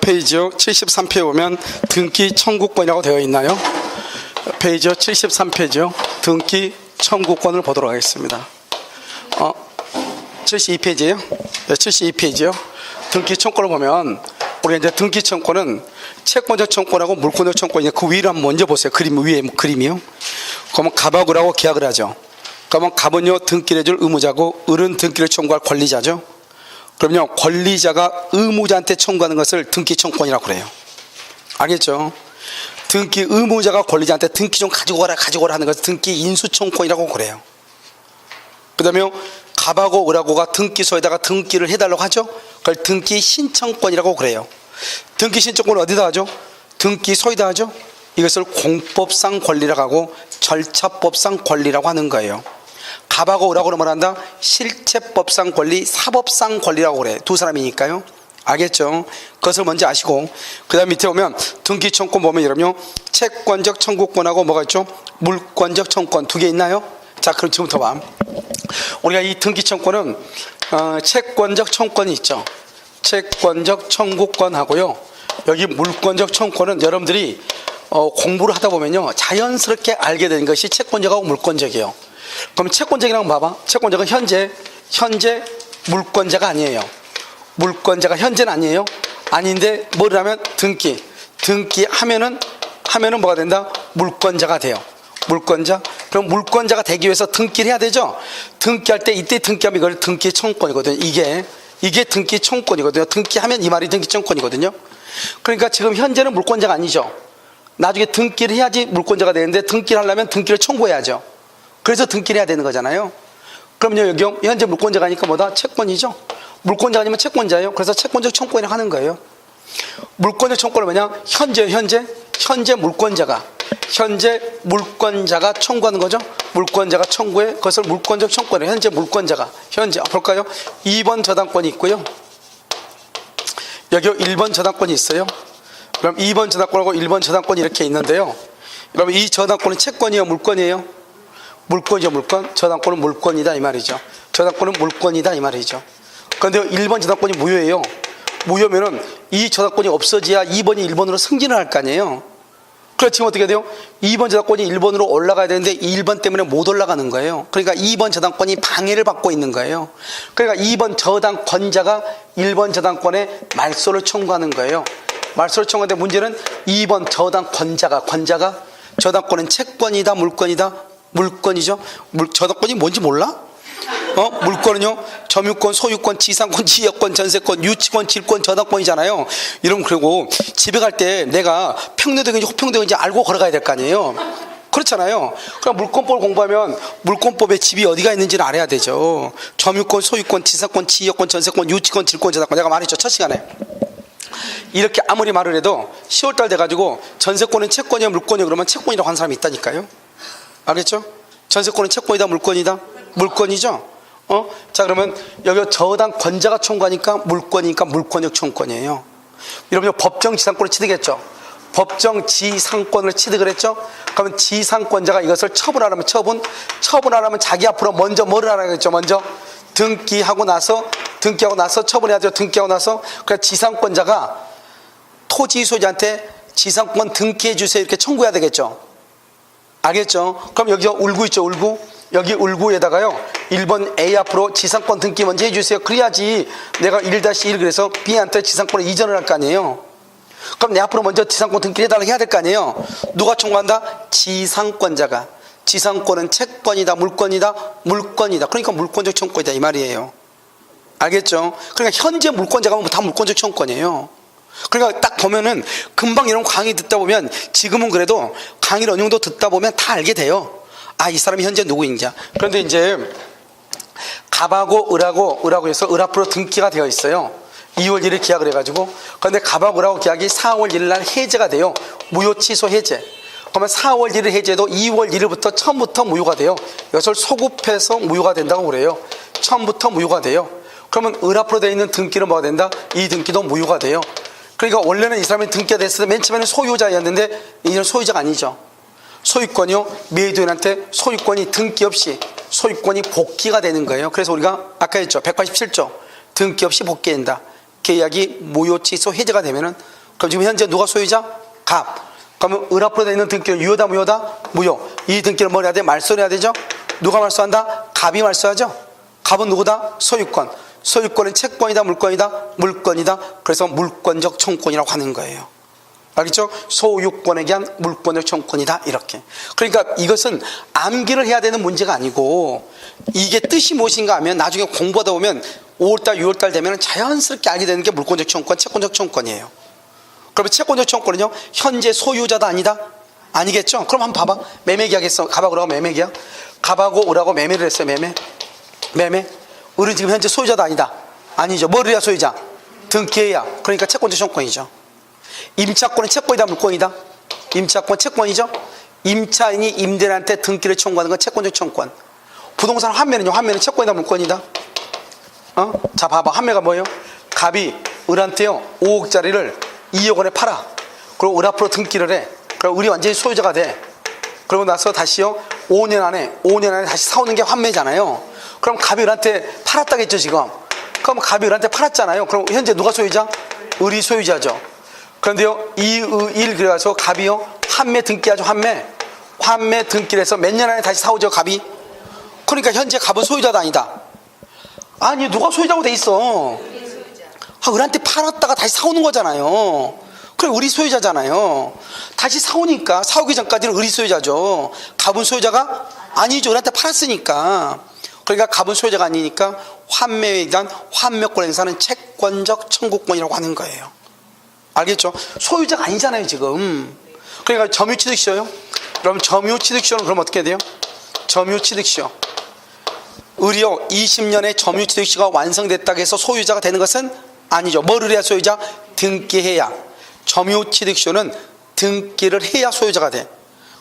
페이지요 73페이지에 보면 등기 청구권이라고 되어 있나요? 페이지요 73페이지요 등기 청구권을 보도록 하겠습니다. 72페이지에요. 72페이지요. 등기 청구권을 보면 우리가 이제 등기 청구권은 채권적 청구권하고 물권적 청구권이 그 위를 한번 먼저 보세요. 그림 위에 그림이요. 그러면 갑하고 을하고 계약을 하죠. 그러면 갑은요 등기를 해줄 의무자고 을은 등기를 청구할 권리자죠. 그럼요 권리자가 의무자한테 청구하는 것을 등기 청구권이라고 그래요. 알겠죠? 등기 의무자가 권리자한테 등기 좀 가지고 가라 하는 것을 등기 인수 청구권이라고 그래요. 그 다음에 갑하고 을하고가 등기소에다가 등기를 해달라고 하죠. 그걸 등기 신청권이라고 그래요. 등기 신청권을 어디다 하죠? 등기소에다 하죠. 이것을 공법상 권리라고 하고 절차법상 권리라고 하는 거예요. 갑하고 을하고는 뭐라 한다? 실체법상 권리, 사법상 권리라고 그래. 두 사람이니까요. 알겠죠? 그것을 먼저 아시고 그 다음 밑에 보면 등기 청구권 보면 여러분요 채권적 청구권하고 뭐가 있죠? 물권적 청구권 두 개 있나요? 자 그럼 지금부터 봐. 우리가 이 등기 청구권은 채권적 청구권이 있죠. 채권적 청구권하고요 여기 물권적 청구권은 여러분들이 공부를 하다 보면요 자연스럽게 알게 되는 것이 채권적하고 물권적이에요. 그럼 채권적이라고 봐봐. 채권적은 현재 물권자가 아니에요. 물권자가 현재는 아니에요. 아닌데 뭐를 하면 등기하면은 뭐가 된다? 물권자가 돼요. 물권자. 그럼 물권자가 되기 위해서 등기를 해야 되죠. 등기할 때 이때 등기하면 이걸 등기 청구권이거든요. 이게 등기 청구권이거든요. 등기하면 이 말이 등기 청구권이거든요. 그러니까 지금 현재는 물권자가 아니죠. 나중에 등기를 해야지 물권자가 되는데 등기를 하려면 등기를 청구해야죠. 그래서 등기를 해야 되는 거잖아요. 그럼요 여기 현재 물권자가 아니까 뭐다? 채권이죠. 물권자가 아니면 채권자예요. 그래서 채권적 청구권이라고 하는 거예요. 물권적 청구권은 뭐냐? 현재 물권자가 청구하는 거죠. 물권자가 청구해 그것을 물권적 청구권이에요. 현재 물권자가 볼까요? 2번 저당권이 있고요. 여기 1번 저당권이 있어요. 그럼 2번 저당권하고 1번 저당권이 이렇게 있는데요. 여러분 이 저당권은 채권이에요, 물권이에요? 물권이죠, 물권. 저당권은 물권이다 이 말이죠. 저당권은 물권이다 이 말이죠. 그런데 1번 저당권이 무효예요. 무효면은 이 저당권이 없어져야 2번이 1번으로 승진을 할 거 아니에요. 그래서 지금 어떻게 돼요? 2번 저당권이 1번으로 올라가야 되는데 1번 때문에 못 올라가는 거예요. 그러니까 2번 저당권이 방해를 받고 있는 거예요. 그러니까 2번 저당권자가 1번 저당권에 말소를 청구하는 거예요. 말소를 청구하는데 문제는 2번 저당권자가 저당권은 채권이다 물권이다? 물권이죠. 저당권이 뭔지 몰라? 물권은요 점유권, 소유권, 지상권, 지역권, 전세권, 유치권, 질권, 저당권이잖아요. 이러면 그리고 집에 갈 때 내가 평등인지 호평등인지 알고 걸어가야 될 거 아니에요. 그렇잖아요. 그럼 물권법을 공부하면 물권법에 집이 어디가 있는지를 알아야 되죠. 점유권, 소유권, 지상권, 지역권, 전세권, 유치권, 질권, 저당권. 내가 말했죠 첫 시간에. 이렇게 아무리 말을 해도 10월달 돼가지고 전세권은 채권이야 물권이야 그러면 채권이라고 하는 사람이 있다니까요. 알겠죠? 전세권은 채권이다 물권이다? 물권이죠? 자 그러면 여기 저당권자가 청구하니까 물권이니까 물권적 청구권이에요. 여러분 법정지상권을 취득했죠? 법정지상권을 취득을 했죠? 그러면 지상권자가 이것을 처분하려면 처분하려면 자기 앞으로 먼저 뭐를 하라겠죠? 먼저 등기하고 나서 처분해야죠. 등기하고 나서 그래서 지상권자가 토지 소유자한테 지상권 등기해 주세요 이렇게 청구해야 되겠죠? 알겠죠? 그럼 여기 울구 있죠? 울구? 여기 울구에다가요 1번 A 앞으로 지상권 등기 먼저 해주세요. 그래야지 내가 1-1 그래서 B한테 지상권을 이전을 할 거 아니에요. 그럼 내 앞으로 먼저 지상권 등기를 해달라고 해야 될 거 아니에요. 누가 청구한다? 지상권자가. 지상권은 채권이다 물권이다? 물권이다. 그러니까 물권적 청구권이다 이 말이에요. 알겠죠? 그러니까 현재 물권자가 다 물권적 청구권이에요. 그러니까 딱 보면은 금방 이런 강의 듣다 보면 지금은 그래도 강의를 어느 정도 듣다 보면 다 알게 돼요. 아, 이 사람이 현재 누구인지. 그런데 이제 갑하고 을하고 해서 을 앞으로 등기가 되어 있어요. 2월 1일 계약을 해가지고. 그런데 갑하고 을하고 계약이 4월 1일 날 해제가 돼요. 무효 취소 해제. 그러면 4월 1일 해제도 2월 1일부터 처음부터 무효가 돼요. 이것을 소급해서 무효가 된다고 그래요. 처음부터 무효가 돼요. 그러면 을 앞으로 되어 있는 등기는 뭐가 된다? 이 등기도 무효가 돼요. 그러니까 원래는 이 사람이 등기가 됐을 때 맨 처음에는 소유자였는데 이제는 소유자가 아니죠. 소유권이요 매도인한테 소유권이 등기 없이 소유권이 복귀가 되는 거예요. 그래서 우리가 아까 했죠 187조 등기 없이 복귀한다. 계약이 무효 취소 해제가 되면은, 그럼 지금 현재 누가 소유자? 갑. 그러면 을 앞으로 되어 있는 등기는 유효다 무효다? 무효. 이 등기는 뭘 해야 돼? 말소를 해야 되죠? 누가 말소한다? 갑이 말소하죠? 갑은 누구다? 소유권. 소유권은 채권이다 물권이다? 물권이다. 그래서 물권적 청구권이라고 하는 거예요. 알겠죠? 소유권에 대한 물권적 청구권이다, 이렇게. 그러니까 이것은 암기를 해야 되는 문제가 아니고, 이게 뜻이 무엇인가 하면 나중에 공부하다 보면 5월달 6월달 되면 자연스럽게 알게 되는 게 물권적 청구권, 채권적 청구권이에요. 그러면 채권적 청구권은요, 현재 소유자다 아니다? 아니겠죠? 그럼 한번 봐봐. 매매계약 했어. 갑하고 을하고 매매계약. 갑하고 을하고 매매를 했어요. 매매. 을은 지금 현재 소유자다 아니다? 아니죠. 뭐를 해야 소유자? 등기해야. 그러니까 채권적 청구권이죠. 임차권은 채권이다 물권이다? 임차권 채권이죠. 임차인이 임대인한테 등기를 청구하는 건 채권적 청구권. 부동산 환매는요, 환매는 채권이다 물권이다? 자 봐봐. 환매가 뭐예요? 갑이 을한테요 5억짜리를 2억 원에 팔아. 그리고 을 앞으로 등기를 해. 그럼 을이 완전히 소유자가 돼. 그러고 나서 다시요 5년 안에 다시 사오는 게 환매잖아요. 그럼 갑이 을한테 팔았다겠죠 지금. 그럼 갑이 을한테 팔았잖아요. 그럼 현재 누가 소유자? 을이 소유자죠. 그런데요, 일 그래서 갑이요 환매 등기하죠. 환매 등기를 해서 몇 년 안에 다시 사오죠 갑이. 그러니까 현재 갑은 소유자다 아니다? 아니, 누가 소유자고 돼 있어? 을한테 팔았다가 다시 사오는 거잖아요. 그래, 을이 소유자잖아요. 다시 사오니까, 사오기 전까지는 을이 소유자죠. 갑은 소유자가 아니죠. 을한테 팔았으니까. 그러니까 갑은 소유자가 아니니까 환매에 대한 환매권 행사는 채권적 청구권이라고 하는 거예요. 알겠죠? 소유자가 아니잖아요 지금. 그러니까 점유취득시효요. 그럼 점유취득시효는 그럼 어떻게 돼요? 점유취득시효. 을이요 20년에 점유취득시효가 완성됐다고 해서 소유자가 되는 것은 아니죠. 뭐를 해야 소유자? 등기해야. 점유취득시효는 등기를 해야 소유자가 돼.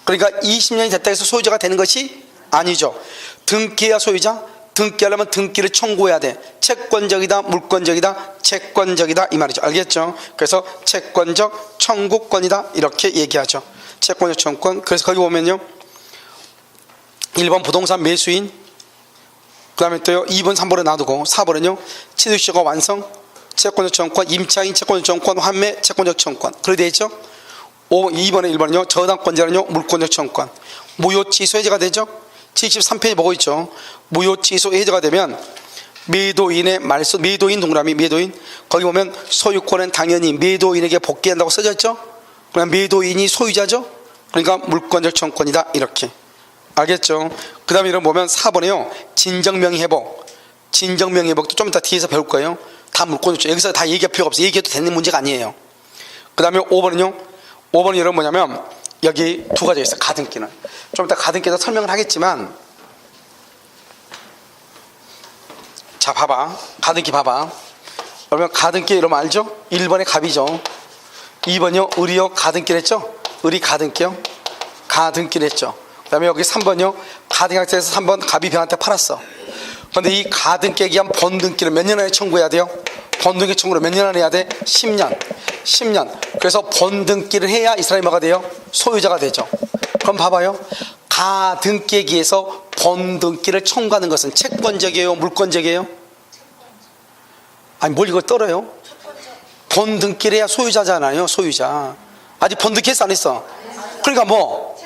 그러니까 20년이 됐다고 해서 소유자가 되는 것이 아니죠. 등기해야 소유자. 등기하려면 등기를 청구해야 돼. 채권적이다 물권적이다? 채권적이다 이 말이죠. 알겠죠? 그래서 채권적 청구권이다 이렇게 얘기하죠. 채권적 청구권. 그래서 거기 보면요 1번 부동산 매수인, 그 다음에 또요 2번 3번에 놔두고 4번은요 취득시효가 완성, 채권적 청구권, 임차인 채권적 청구권, 환매 채권적 청구권. 그렇게 되어 있죠. 2번에 1번은요 저당권자는요 물권적 청구권. 무효취소 해제가 되죠. 73페이지 보고 있죠. 무효취소 해제가 되면 매도인의 말소, 매도인 동그라미 매도인, 거기 보면 소유권은 당연히 매도인에게 복귀한다고 써져 있죠. 그럼 매도인이 소유자죠. 그러니까 물권적 청구권이다 이렇게. 알겠죠? 그 다음에 이런 보면 4번에요 진정명의회복. 진정명의회복도 좀 이따 뒤에서 배울 거예요. 다 물권적, 여기서 다 얘기할 필요가 없어요. 얘기해도 되는 문제가 아니에요. 그 다음에 5번은요 5번은 이런 뭐냐면 여기 두 가지가 있어요. 가등기는 좀 이따 가등기에서 설명을 하겠지만, 자 봐봐. 가등기 봐봐. 그러면 가등기 이러면 알죠? 1번에 갑이죠. 2번이요 을이요 가등기를 했죠. 을이 가등기요 가등기를 했죠. 그 다음에 여기 3번이요 가등기에서 3번 갑이 병한테 팔았어. 그런데 이 가등기에 의한 본등기를 몇 년 안에 청구해야 돼요? 본등기 청구를 몇 년 안에 해야 돼? 10년. 그래서 본등기를 해야 이 사람이 뭐가 돼요? 소유자가 되죠. 그럼 봐봐요. 가등기에 의해서 본등기를 청구하는 것은 채권적이에요 물권적이에요? 아니 뭘 이걸 떨어요? 본등기를 해야 소유자잖아요. 소유자. 아직 본등기 했어 안 했어? 그러니까 뭐?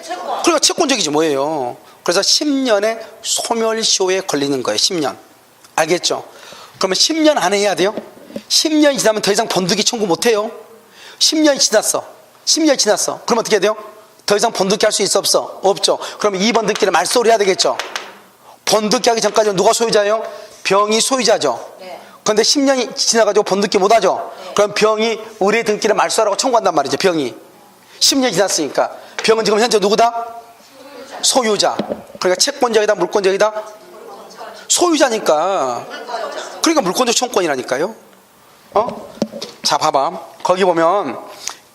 그러니까 채권적이지 뭐예요. 그래서 10년의 소멸시효에 걸리는 거예요. 10년. 알겠죠? 그러면 10년 안에 해야 돼요? 10년이 지나면 더 이상 본등기 청구 못해요. 10년이 지났어. 그럼 어떻게 해야 돼요? 더 이상 본등기 할 수 있어 없어? 없죠. 그럼 2번 등기를 말소를 해야 되겠죠. 본등기 하기 전까지는 누가 소유자예요? 병이 소유자죠. 그런데 10년이 지나가지고 본등기 못하죠. 그럼 병이 의뢰 등기를 말소하라고 청구한단 말이죠. 병이 10년이 지났으니까. 병은 지금 현재 누구다? 소유자. 그러니까 채권적이다 물권적이다? 소유자니까. 그러니까 물권적 청구권이라니까요. 자 봐봐. 거기 보면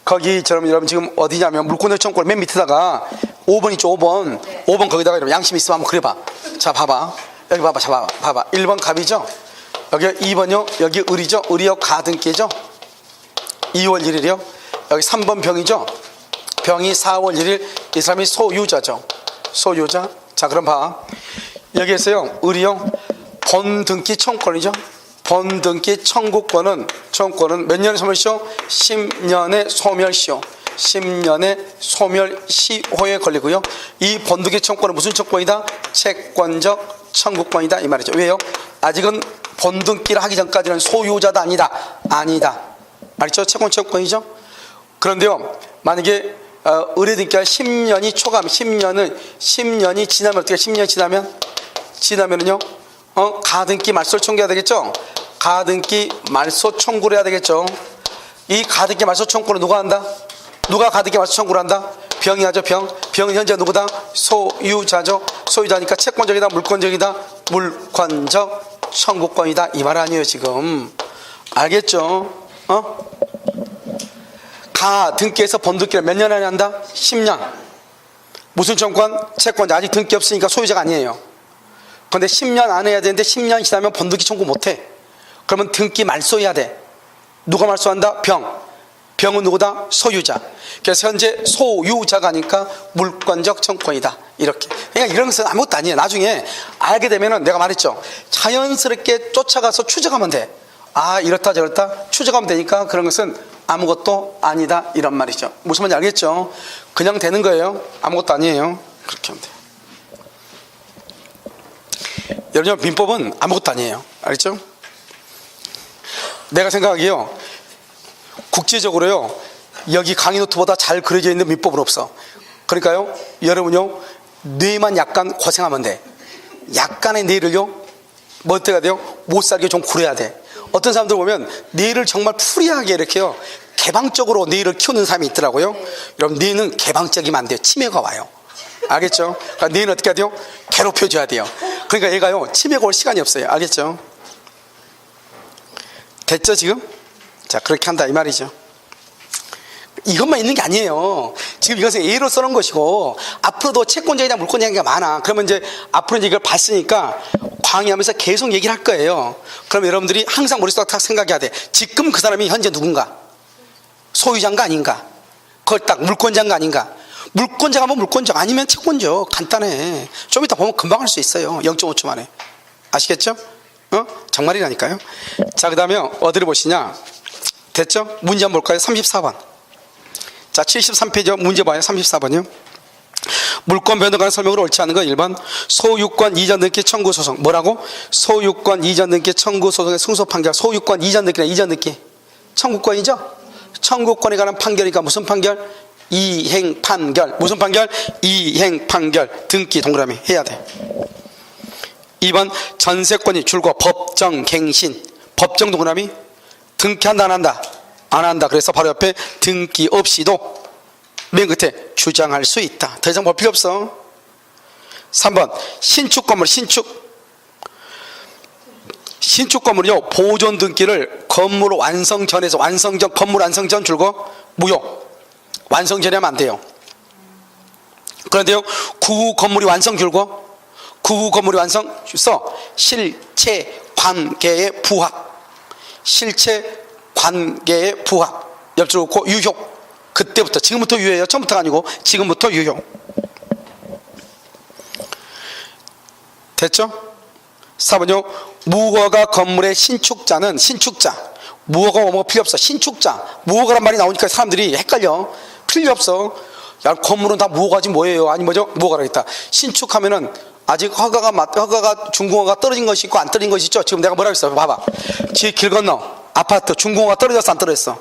거기처럼 여러분 지금 어디냐면 물권적 청구권 맨 밑에다가 5번 있죠. 5번 거기다가 여러분 양심 있으면 한번 그려봐. 자 봐봐. 여기 봐봐. 자 봐봐. 1번 갑이죠. 여기 2번요. 여기 을이죠. 을이요 가등기죠. 2월 1일이요. 여기 3번 병이죠. 병이 4월 1일. 이 사람이 소유자죠. 소유자. 자 그럼 봐. 여기에서요 을이요 본등기 청구권이죠. 번등기 청구권은 몇 년의 소멸시효? 10년의 소멸시효. 10년의 소멸시효에 걸리고요. 이 번등기 청구권은 무슨 청구권이다? 채권적 청구권이다 이 말이죠. 왜요? 아직은 번등기를 하기 전까지는 소유자다 아니다. 알죠? 채권 청구권이죠. 그런데요, 만약에 의뢰등기할 10년이 초과하면 10년이 지나면 어떻게? 10년이 지나면은요, 가등기 말소를 청구해야 되겠죠. 가등기 말소 청구를 해야 되겠죠. 이 가등기 말소 청구를 누가 한다? 누가 가등기 말소 청구를 한다? 병이 하죠. 병은 현재 누구다? 소유자죠. 소유자니까 채권적이다 물권적이다? 물권적 청구권이다 이 말 아니에요 지금. 알겠죠? 가등기에서 번등기를 몇 년 안에 한다? 10년. 무슨 청구권? 채권자. 아직 등기 없으니까 소유자가 아니에요. 그런데 10년 안에 해야 되는데 10년 지나면 번등기 청구 못해. 그러면 등기 말소해야 돼. 누가 말소한다? 병은 누구다? 소유자. 그래서 현재 소유자가 아니까 물권적 청구권이다 이렇게. 그러니까 이런 것은 아무것도 아니에요. 나중에 알게 되면은 내가 말했죠, 자연스럽게 쫓아가서 추적하면 돼. 이렇다 저렇다 추적하면 되니까 그런 것은 아무것도 아니다 이런 말이죠. 무슨 말인지 알겠죠? 그냥 되는 거예요. 아무것도 아니에요. 그렇게 하면 돼요. 여러분, 민법은 아무것도 아니에요. 알겠죠? 내가 생각하기에요, 국제적으로요, 여기 강의 노트보다 잘 그려져 있는 민법은 없어. 그러니까요, 여러분요, 뇌만 약간 고생하면 돼. 약간의 뇌를요, 뭐 어때야 돼요? 못 살게 좀 구려야 돼. 어떤 사람들 보면 뇌를 정말 프리하게 이렇게요, 개방적으로 뇌를 키우는 사람이 있더라고요. 여러분, 뇌는 개방적이면 안 돼요. 치매가 와요. 알겠죠? 그러니까 뇌는 어떻게 해야 돼요? 괴롭혀줘야 돼요. 그러니까 얘가요, 치매가 올 시간이 없어요. 알겠죠? 됐죠 지금? 자, 그렇게 한다 이 말이죠. 이것만 있는 게 아니에요. 지금 이것은 예로 써놓은 것이고, 앞으로도 채권자이나 물권자가 많아. 그러면 이제 앞으로 이제 이걸 봤으니까 강의하면서 계속 얘기를 할 거예요. 그럼 여러분들이 항상 머릿속에 딱 생각해야 돼. 지금 그 사람이 현재 누군가? 소유자인가 아닌가? 그걸 딱 물권자인가 아닌가? 물권자가 뭐 물권자 아니면 채권자. 간단해. 좀 이따 보면 금방 할 수 있어요. 0.5초 만에. 아시겠죠? 정말이라니까요. 자, 그 다음에 어디를 보시냐? 됐죠? 문제 한번 볼까요? 34번. 자, 73페이지 문제 봐요. 34번이요. 물권 변동에 관한 설명으로 옳지 않은 건 1번 소유권 이전 등기 청구 소송. 뭐라고? 소유권 이전 등기 청구 소송의 승소 판결. 소유권 이전 등기나 이전 등기 청구권이죠? 청구권에 관한 판결이니까 무슨 판결? 이행 판결. 무슨 판결? 이행 판결. 등기 동그라미 해야 돼. 2번 전세권이 줄고 법정 갱신. 법정 동그라미 등기한다 안 한다? 안 한다. 그래서 바로 옆에 등기 없이도 맨 끝에 주장할 수 있다. 더 이상 볼 필요 없어. 3번 신축 건물. 신축 건물이요, 보존 등기를 건물 완성 전에서 건물 완성 전 줄고 무효. 완성 전에 하면 안 돼요. 그런데요, 구후 건물이 완성 줄고 구후 건물이 완성 써 실체 관계의 부합. 실체 관계의 부합. 옆줄 긋고 유효. 그때부터, 지금부터 유효예요. 처음부터가 아니고 지금부터 유효. 됐죠? 4번요. 무허가 건물의 신축자는 무허가 뭐 필요 없어. 신축자. 무허가란 말이 나오니까 사람들이 헷갈려. 필요 없어. 야, 건물은 다 무허가지 뭐예요? 아니 뭐죠? 무허가라 했다. 신축하면은 아직 허가가 준공허가 떨어진 것이 있고 안 떨어진 것이 있죠. 지금 내가 뭐라고 했어? 봐봐. 길 건너 아파트 준공허가 떨어졌어 안 떨어졌어?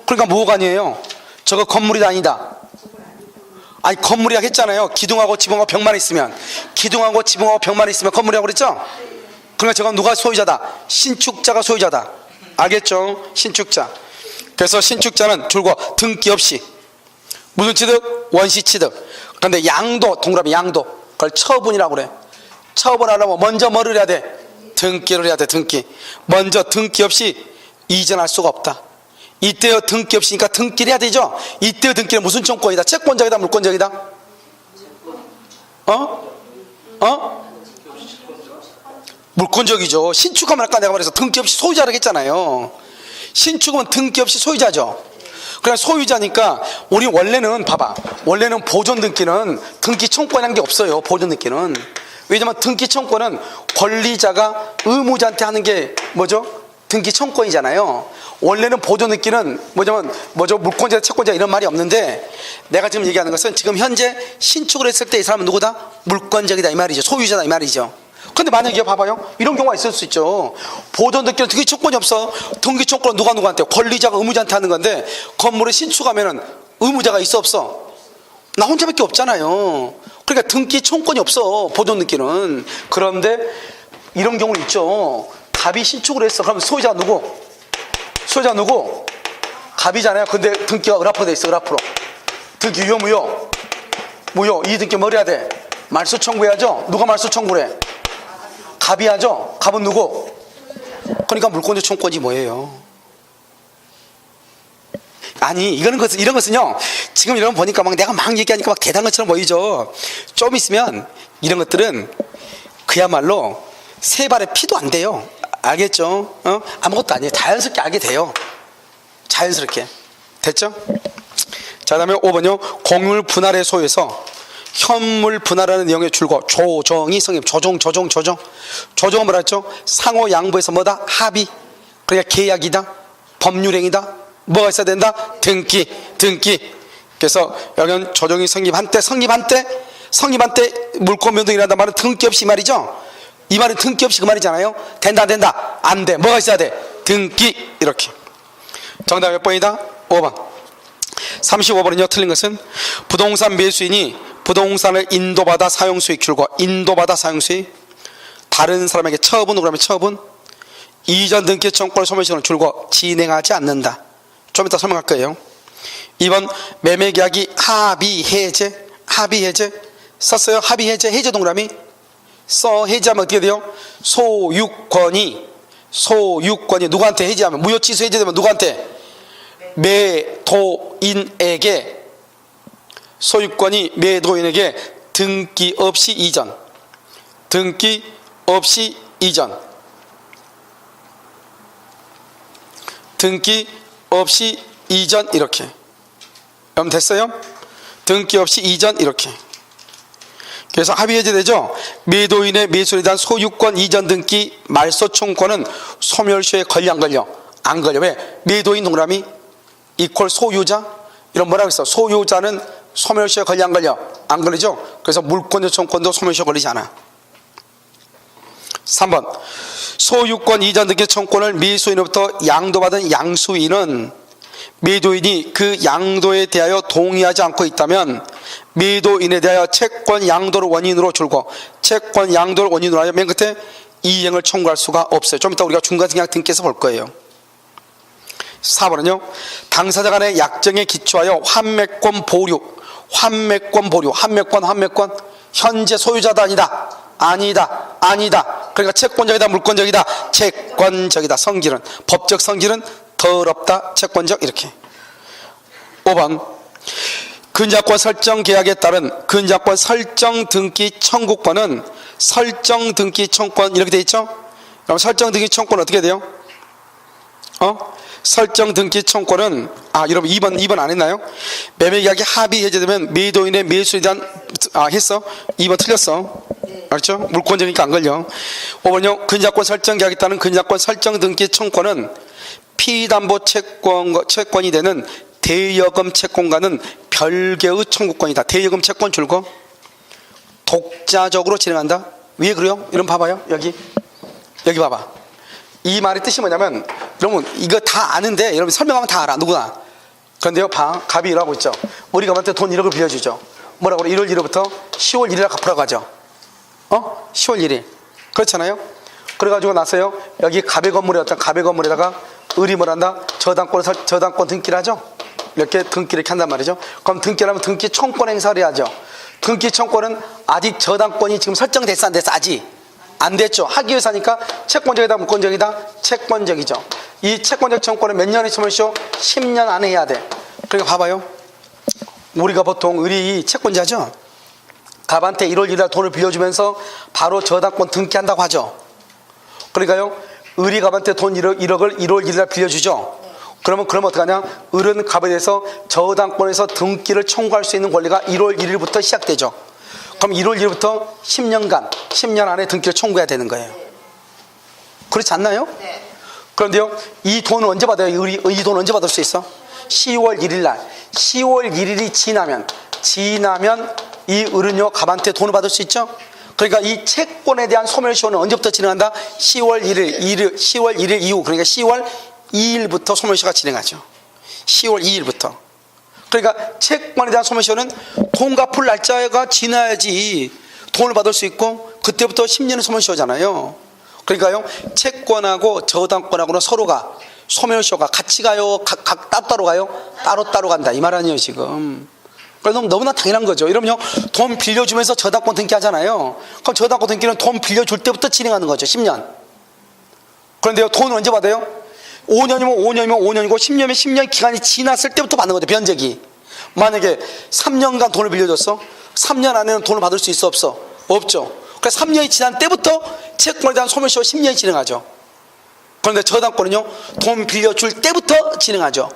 그러니까 무허가 아니에요. 저거 건물이 아니다. 아니 건물이라고 했잖아요. 기둥하고 지붕하고 벽만 있으면. 기둥하고 지붕하고 벽만 있으면 건물이라고 그랬죠? 그러니까 저건 누가 소유자다? 신축자가 소유자다. 알겠죠? 신축자. 그래서 신축자는 줄고 등기 없이 무슨 취득? 원시 취득. 그런데 양도 동그라미 양도. 그걸 처분이라고 그래. 처분하려면 먼저 뭐를 해야 돼? 등기를 해야 돼. 등기. 먼저 등기 없이 이전할 수가 없다. 이때요 등기 없으니까 등기를 해야 되죠. 이때요 등기는 무슨 청구권이다? 채권적이다 물권적이다? 물권적이죠. 신축하면 아까 내가 말해서 등기 없이 소유자라고 했잖아요. 신축은 등기 없이 소유자죠. 그래 소유자니까 우리 원래는 봐봐. 원래는 보존 등기는 등기 청구권이라는 게 없어요. 보존 등기는. 왜냐면 등기 청구권은 권리자가 의무자한테 하는 게 뭐죠? 등기 청구권이잖아요. 원래는 보존 등기는 물권자, 채권자 이런 말이 없는데, 내가 지금 얘기하는 것은 지금 현재 신축을 했을 때 이 사람은 누구다? 물권자이다 이 말이죠. 소유자다 이 말이죠. 근데 만약에 봐봐요, 이런 경우가 있을 수 있죠. 보존 등기는 등기 청구권이 없어. 등기 청구권은 누구한테? 권리자가 의무자한테 하는 건데, 건물을 신축하면은 의무자가 있어 없어? 나 혼자밖에 없잖아요. 그러니까 등기 청구권이 없어, 보존 등기는. 그런데 이런 경우는 있죠. 갑이 신축을 했어. 그럼 소유자가 누구? 소유자가 누구? 갑이잖아요. 근데 등기가 을 앞으로 돼 있어. 을 앞으로. 등기 유효 무효? 무효. 이 등기 뭐 해야 돼? 말소 청구해야죠. 누가 말소 청구를 해? 갑이 하죠. 갑은 누구? 그러니까 물권자 청구권이 뭐예요? 아니, 이런 것은요, 지금 이런 거 보니까 내가 막 얘기하니까 대단한 것처럼 보이죠. 좀 있으면 이런 것들은 그야말로 세 발의 피도 안 돼요. 알겠죠? 아무것도 아니에요. 자연스럽게 알게 돼요. 자연스럽게. 됐죠? 자, 그 다음에 5번요. 공유물 분할의 소유에서 현물 분할하는 내용의 줄거 조정이 성립. 조정은 뭐라 했죠? 상호 양보에서 뭐다? 합의. 그러니까 계약이다. 법률행위다. 뭐가 있어야 된다? 등기. 그래서 여기는 조정이 성립한 때 물권 변동이라는 말은 등기 없이 말이죠. 이 말은 등기 없이 그 말이잖아요. 된다 안 된다? 안 돼. 뭐가 있어야 돼? 등기. 이렇게. 정답 몇 번이다? 5번. 35번은요, 틀린 것은 부동산 매수인이 부동산을 인도받아 사용수익 줄거 인도받아 사용수익 다른 사람에게 처분, 그러면 처분 이전 등기 청구권 소멸시효는 줄거 진행하지 않는다. 좀 이따 설명할 거예요. 2번 매매계약이 합의해제 썼어요. 합의해제 해제 동그라미 해제하면 어떻게 돼요? 소유권이 누구한테 해제하면 무효취소 해제되면 누구한테? 매도인에게. 소유권이 매도인에게 등기 없이 이전 이렇게. 그럼 됐어요? 등기 없이 이전 이렇게. 그래서 합의해제 되죠. 매도인의 매수에 대한 소유권 이전 등기 말소 청구권은 소멸시효에 걸려 안 걸려? 안 걸려. 왜? 매도인 동그라미 이퀄 소유자. 이런 뭐라고 했어? 소유자는 소멸시효에 걸려 안 걸려? 안 걸리죠. 그래서 물권자 청구권도 소멸시효 걸리지 않아. 3번 소유권 이전 등기 청구권을 매수인으로부터 양도받은 양수인은 매도인이 그 양도에 대하여 동의하지 않고 있다면 매도인에 대하여 채권 양도를 원인으로 줄고 채권 양도를 원인으로 하여 맨 끝에 이행을 청구할 수가 없어요. 좀 이따 우리가 중간생각 등기에서 볼 거예요. 4번은요. 당사자 간의 약정에 기초하여 환매권 보류 환매권 현재 소유자다 아니다. 그러니까 채권적이다 물권적이다? 채권적이다. 성질은 법적 성질은 더럽다 채권적 이렇게. 5번 근저권 설정 계약에 따른 근저권 설정 등기 청구권은 설정 등기 청구권 이렇게 돼 있죠. 그럼 설정 등기 청구권 어떻게 돼요? 설정 등기 청구권은 여러분 2번 안 했나요? 매매 계약이 합의 해제되면 매도인의 매수에 대한 했어? 2번 틀렸어. 알죠? 물권적이니까 안 걸려. 5번요. 근저권 설정 계약에 따른 근저권 설정 등기 청구권은 피담보 채권이 되는 대여금 채권과는 별개의 청구권이다. 대여금 채권 줄거 독자적으로 진행한다. 왜 그래요? 이런 봐봐요. 여기 봐봐. 이 말의 뜻이 뭐냐면, 여러분 이거 다 아는데 여러분 설명하면 다 알아. 누구나. 그런데요, 갑이 일하고 있죠. 우리 갑한테 돈 1억을 빌려주죠. 뭐라고 그래? 1월 1일부터 10월 1일에 갚으라고 하죠. 10월 1일. 그렇잖아요. 그래가지고 나서요, 여기 갑의 건물에다가 을이 뭘 한다? 저당권 등기를 하죠. 이렇게 등기를 이렇게 한단 말이죠. 그럼 등기를 하면 등기 청구권 행사를 해야죠. 등기 청구권은 아직 저당권이 지금 설정됐어 안 됐어? 아직 안 됐죠. 하기 위해서 하니까 채권적이다 물권적이다? 채권적이죠. 이 채권적 청구권은 몇 년의 소멸시효? 10년 안에 해야 돼. 그러니까 봐봐요. 우리가 보통 을이 채권자죠. 갑한테 1월 1일 돈을 빌려주면서 바로 저당권 등기한다고 하죠. 그러니까요, 을이 갑한테 돈 1억을 1월 1일 빌려주죠. 그러면 어떡하냐? 을은 갑에 대해서 저당권에서 등기를 청구할 수 있는 권리가 1월 1일부터 시작되죠. 그럼 1월 1일부터 10년 안에 등기를 청구해야 되는 거예요. 그렇지 않나요? 네. 그런데요, 이 돈은 언제 받아요? 이 돈 언제 받을 수 있어? 10월 1일 날. 10월 1일이 지나면 이 을은요, 갑한테 돈을 받을 수 있죠? 그러니까 이 채권에 대한 소멸시효는 언제부터 진행한다? 10월 1일 이후, 그러니까 10월 2일부터 소멸시효가 진행하죠. 10월 2일부터. 그러니까 채권에 대한 소멸시효는 돈 갚을 날짜가 지나야지 돈을 받을 수 있고, 그때부터 10년의 소멸시효잖아요. 그러니까요, 채권하고 저당권하고는 서로가 소멸시효가 같이 가요? 각 따로 가요? 따로 간다 이 말 아니에요 지금. 그래서 너무나 당연한 거죠. 이러면요, 돈 빌려주면서 저당권 등기하잖아요. 그럼 저당권 등기는 돈 빌려줄 때부터 진행하는 거죠. 10년. 그런데요, 돈은 언제 받아요? 5년이면 5년이고 10년이면 10년 기간이 지났을 때부터 받는 거죠. 변제기. 만약에 3년간 돈을 빌려줬어. 3년 안에는 돈을 받을 수 있어? 없어? 없죠. 그래서 3년이 지난 때부터 채권에 대한 소멸시효 10년이 진행하죠. 그런데 저당권은요, 돈 빌려줄 때부터 진행하죠.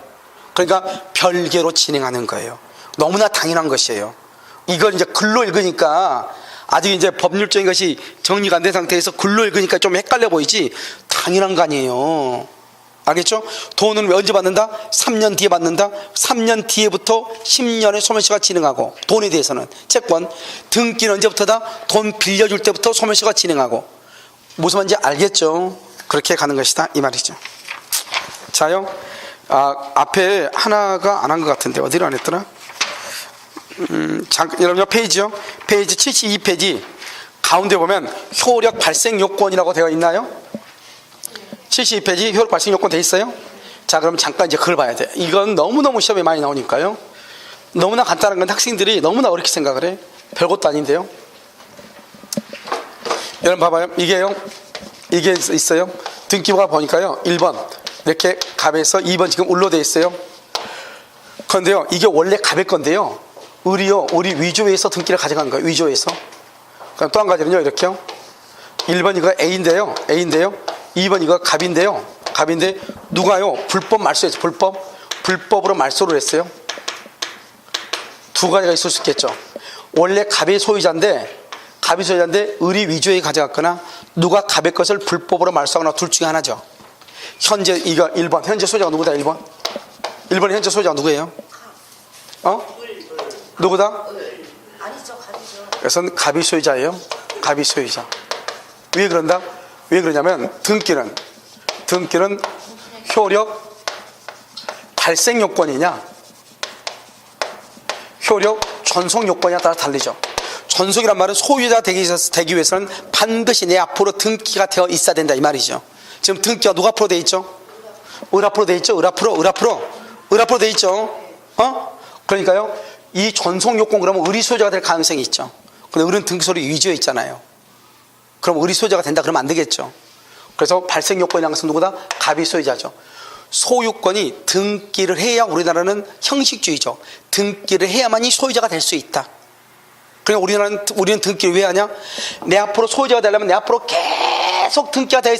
그러니까 별개로 진행하는 거예요. 너무나 당연한 것이에요. 이걸 이제 글로 읽으니까, 아직 이제 법률적인 것이 정리가 안 된 상태에서 글로 읽으니까 좀 헷갈려 보이지, 당연한 거 아니에요. 알겠죠? 돈은 언제 받는다? 3년 뒤에 받는다. 3년 뒤에부터 10년의 소멸시효가 진행하고, 돈에 대해서는 채권 등기는 언제부터다? 돈 빌려줄 때부터 소멸시효가 진행하고. 무슨 말인지 알겠죠? 그렇게 가는 것이다 이 말이죠. 자요, 앞에 하나가 안 한 것 같은데 어디로 안 했더라? 여러분 페이지요, 페이지 72페이지 가운데 보면 효력 발생 요건이라고 되어 있나요? 72페이지 효력 발생 요건 되어 있어요? 자, 그럼 잠깐 이제 그걸 봐야 돼. 이건 너무너무 시험에 많이 나오니까요. 너무나 간단한 건 학생들이 너무나 어렵게 생각을 해. 별것도 아닌데요. 여러분 봐봐요. 이게 있어요. 등기부가 보니까요, 1번 이렇게 갑에서 2번 지금 을로 되어 있어요. 그런데요, 이게 원래 갑의 건데요, 우리 위조에서 등기를 가져간 거예요. 위조에서. 그럼 또 한 가지는요, 이렇게요. 1번 이거 A인데요. 2번 이거 갑인데요. 갑인데 누가요? 불법 말소했죠. 불법으로 말소를 했어요. 두 가지가 있을 수 있겠죠. 원래 갑의 소유자인데 을이 위조에 가져갔거나 누가 갑의 것을 불법으로 말소하거나 둘 중에 하나죠. 현재 이거 1번 현재 소유자가 누구다? 1번 현재 소유자가 누구예요? 누구다? 아니죠, 갑이죠. 그래서 갑이 소유자예요. 갑이 소유자. 왜 그런다? 왜 그러냐면 등기는 효력 발생 요건이냐, 효력 전속 요건이냐 따라 달리죠. 전속이란 말은 소유자 되기 위해서는 반드시 내 앞으로 등기가 되어 있어야 된다 이 말이죠. 지금 등기가 누가 앞으로 되어 있죠? 을 앞으로 되어 있죠. 을 앞으로 되어 있죠. 그러니까요, 이 전속 요건 그러면 을이 소유자가 될 가능성이 있죠. 근데 을은 등기소리 위조에 있잖아요. 그럼 을이 소유자가 된다 그러면 안 되겠죠. 그래서 발생 요건이라는 것은 누구다? 갑이 소유자죠. 소유권이 등기를 해야, 우리나라는 형식주의죠. 등기를 해야만이 소유자가 될 수 있다. 그러니까 우리는 등기를 왜 하냐? 내 앞으로 소유자가 되려면 내 앞으로 계속 등기가 되어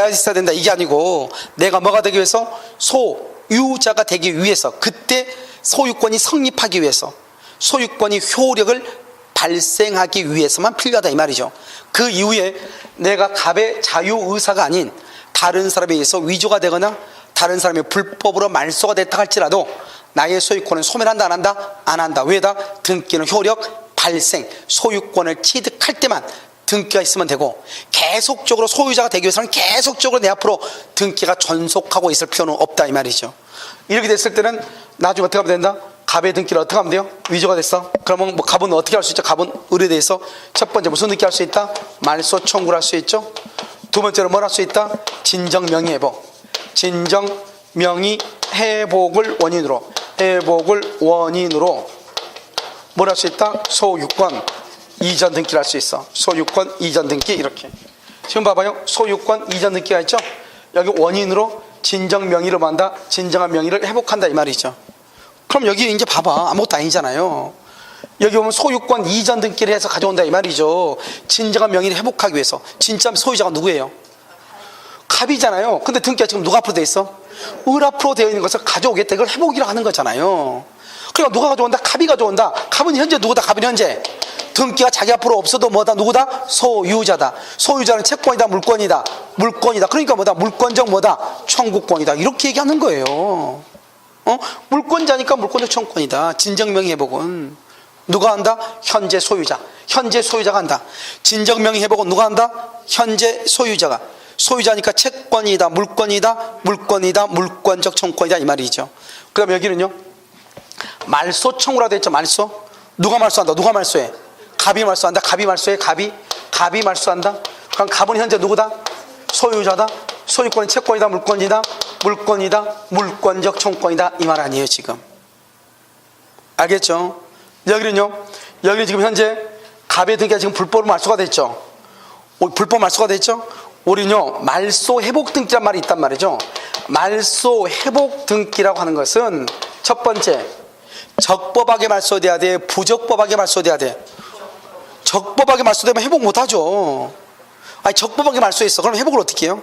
있어야 된다 이게 아니고, 내가 뭐가 되기 위해서? 소유자가 되기 위해서, 그때 소유권이 성립하기 위해서, 소유권이 효력을 발생하기 위해서만 필요하다 이 말이죠. 그 이후에 내가 갑의 자유의사가 아닌 다른 사람에 의해서 위조가 되거나 다른 사람이 불법으로 말소가 됐다 할지라도 나의 소유권은 소멸한다 안 한다? 안 한다. 왜다? 등기는 효력 발생, 소유권을 취득할 때만 등기가 있으면 되고, 계속적으로 소유자가 되기 위해서는 계속적으로 내 앞으로 등기가 전속하고 있을 필요는 없다 이 말이죠. 이렇게 됐을 때는 나중에 어떻게 하면 된다? 갑의 등기를 어떻게 하면 돼요? 위조가 됐어. 그러면 뭐 갑은 어떻게 할 수 있죠? 갑은 을에 대해서 첫 번째 무슨 등기 할 수 있다? 말소 청구를 할 수 있죠. 두 번째로 뭘 할 수 있다? 진정명의회복. 진정명의회복을 원인으로 뭘 할 수 있다? 소유권 이전 등기를 할 수 있어. 소유권 이전 등기. 이렇게 지금 봐봐요. 소유권 이전 등기가 있죠. 여기 원인으로 진정명의를 만다. 진정한 명의를 회복한다 이 말이죠. 그럼 여기 이제 봐봐, 아무것도 아니잖아요. 여기 보면 소유권 이전 등기를 해서 가져온다 이 말이죠. 진정한 명의를 회복하기 위해서. 진짜 소유자가 누구예요? 갑이잖아요. 근데 등기가 지금 누가 앞으로 돼 있어? 을 앞으로 되어 있는 것을 가져오겠다, 이걸 회복이라고 하는 거잖아요. 그러니까 누가 가져온다? 갑이 가져온다. 갑은 현재 누구다? 갑은 현재 등기가 자기 앞으로 없어도 뭐다? 누구다? 소유자다. 소유자는 채권이다 물권이다? 물권이다. 그러니까 뭐다? 물권적 뭐다? 청구권이다. 이렇게 얘기하는 거예요. 물권자니까 물권적 청구권이다. 진정명의회복은 누가 한다? 현재 소유자. 현재 소유자가 한다. 진정명의회복은 누가 한다? 현재 소유자가. 소유자니까 채권이다, 물권이다, 물권이다, 물권적 청구권이다 이 말이죠. 그 다음에 여기는요, 말소 청구라고 되어 있죠. 말소. 누가 말소한다? 누가 말소해? 갑이 말소한다. 갑이 말소해. 갑이 말소한다. 그럼 갑은 현재 누구다? 소유자다. 소유권은 채권이다, 물권이다, 물권이다, 물권적 청구권이다 이 말 아니에요 지금. 알겠죠? 여기는요, 여기 지금 현재 갑의 등기가 지금 불법으로 말소가 됐죠. 불법 말소가 됐죠. 우리는요, 말소 회복 등기란 말이 있단 말이죠. 말소 회복 등기라고 하는 것은 첫 번째, 적법하게 말소돼야 돼, 부적법하게 말소돼야 돼. 적법하게 말소되면 회복 못하죠. 아니, 적법하게 말소했어. 그럼 회복을 어떻게 해요?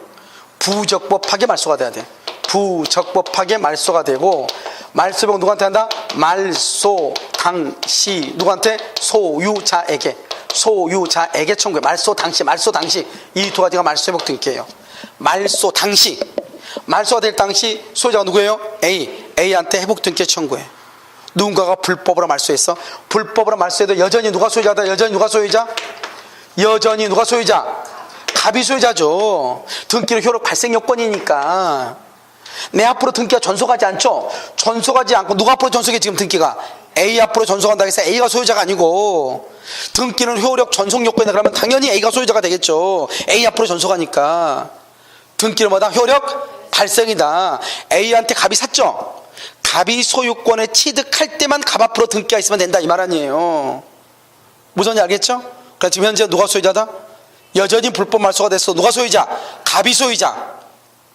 부적법하게 말소가 돼야 돼. 부적법하게 말소가 되고, 말소 회복 누구한테 한다? 말소 당시 누구한테? 소유자에게. 소유자에게 청구해. 말소 당시 이 두 가지가 말소 회복 등기예요. 말소 당시, 말소가 될 당시 소유자가 누구예요? A한테 회복 등기 청구해. 누군가가 불법으로 말소했어. 불법으로 말소해도 여전히 누가 소유자다? 여전히 누가 소유자? 여전히 누가 소유자? 갑이 소유자죠. 등기는 효력 발생 요건이니까. 내 앞으로 등기가 전속하지 않죠? 전속하지 않고 누가 앞으로 전속해? 지금 등기가 A 앞으로 전속한다고 해서 A가 소유자가 아니고, 등기는 효력 전속 요건이다 그러면 당연히 A가 소유자가 되겠죠. A 앞으로 전속하니까. 등기는 뭐다? 효력 발생이다. A한테 갑이 샀죠. 갑이 소유권에 취득할 때만 갑 앞으로 등기가 있으면 된다 이 말 아니에요. 무슨 말인지 알겠죠? 그러니까 지금 현재 누가 소유자다? 여전히 불법 말소가 됐어. 누가 소유자? 갑이 소유자.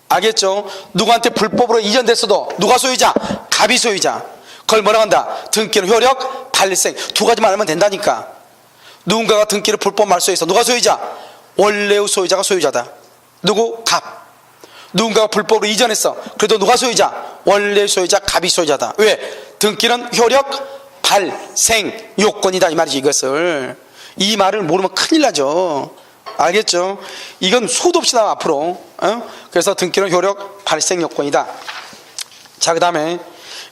알겠죠? 누구한테 불법으로 이전됐어도 누가 소유자? 갑이 소유자. 그걸 뭐라고 한다? 등기는 효력 발생. 두 가지만 알면 된다니까. 누군가가 등기를 불법 말소해서 누가 소유자? 원래의 소유자가 소유자다. 누구? 갑. 누군가가 불법으로 이전했어. 그래도 누가 소유자? 원래 소유자 갑이 소유자다. 왜? 등기는 효력 발생 요건이다 이 말이지. 이것을, 이 말을 모르면 큰일 나죠. 알겠죠? 이건 소도 없이 나와 앞으로. 그래서 등기는 효력 발생 요건이다. 자, 그 다음에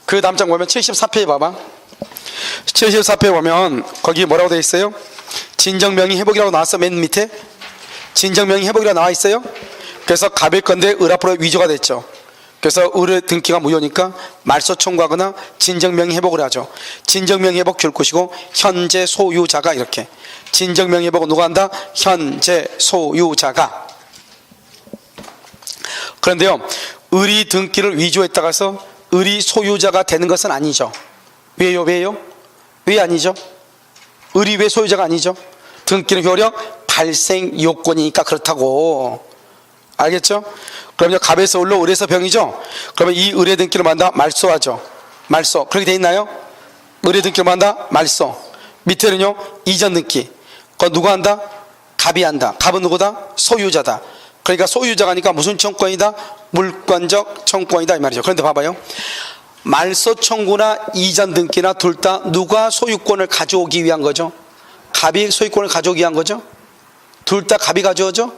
그 다음 장 보면 74페이지 봐봐. 74페이지 보면 거기 뭐라고 되어 있어요? 진정명의 회복이라고 나왔어. 맨 밑에 진정명의 회복이라고 나와 있어요. 그래서 갑일 건데 을 앞으로 위조가 됐죠. 그래서 을의 등기가 무효니까 말소 청구하거나 진정명의 회복을 하죠. 진정명의 회복 줄 것이고 현재 소유자가 이렇게. 진정명의 회복은 누가 한다? 현재 소유자가. 그런데요, 을이 등기를 위조했다가 해서 을이 소유자가 되는 것은 아니죠. 왜요? 왜 아니죠? 을이 왜 소유자가 아니죠? 등기는 효력 발생 요건이니까 그렇다고. 알겠죠? 그러면 갑에서 을로 을에서 병이죠? 그러면 이 을의 등기를 만다 말소하죠. 말소. 그렇게 돼 있나요? 을의 등기를 만다 말소. 밑에는요, 이전 등기. 그건 누가 한다? 갑이 한다. 갑은 누구다? 소유자다. 그러니까 소유자가 하니까 무슨 청구권이다? 물권적 청구권이다 이 말이죠. 그런데 봐봐요. 말소 청구나 이전 등기나 둘 다 누가 소유권을 가져오기 위한 거죠? 갑이 소유권을 가져오기 위한 거죠? 둘 다 갑이 가져오죠?